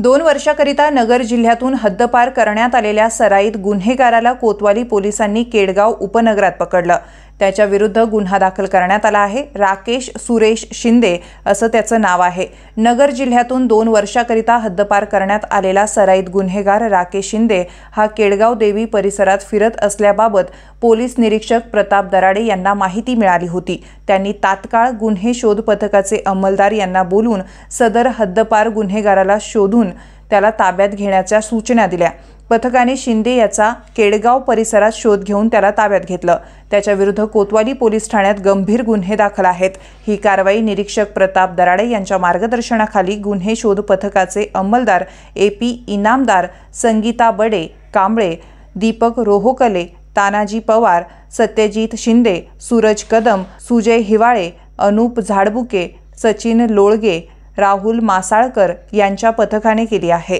2 वर्षाकरिता नगर जिल्ह्यातून हद्दपार करण्यात आलेल्या सराईत गुन्हेगाराला कोतवाली पोलिसांनी केडगाव उपनगरात पकडलं। त्याच्या विरुद्ध गुन्हा दाखल करण्यात आला आहे। राकेश सुरेश शिंदे असं त्याचं नाव आहे। नगर जिल्ह्यातून 2 वर्षाकरिता हद्दपार करण्यात आलेला सराईत गुन्हेगार राकेश शिंदे हा केडगाव देवी परिसरात फिरत असल्याबाबत पोलीस निरीक्षक प्रताप दराडे यांना माहिती मिळाली होती। त्यांनी तात्काळ गुन्हे शोध पथकाचे अंमलदार यांना बोलून सदर हद्दपार गुन्हेगाराला शोधून त्याला ताब्यात घेण्याच्या सूचना दिल्या। पथकाने शिंदे याचा केडगाव परिसरात शोध घेऊन त्याला ताब्यात घेतलं। त्याच्या विरुद्ध कोतवाली पोलीस ठाण्यात गंभीर गुन्हे दाखल आहेत। ही कारवाई निरीक्षक प्रताप दराडे यांच्या मार्गदर्शनाखाली गुन्हे शोध पथकाचे अंमलदार AP इनामदार, संगीता बडे कांबळे, दीपक रोहोकले, तानाजी पवार, सत्यजित शिंदे, सूरज कदम, सुजय हिवाळे, अनूप झाडबुके, सचिन लोळगे, राहुल मासाळकर यांच्या पथकाने केली आहे।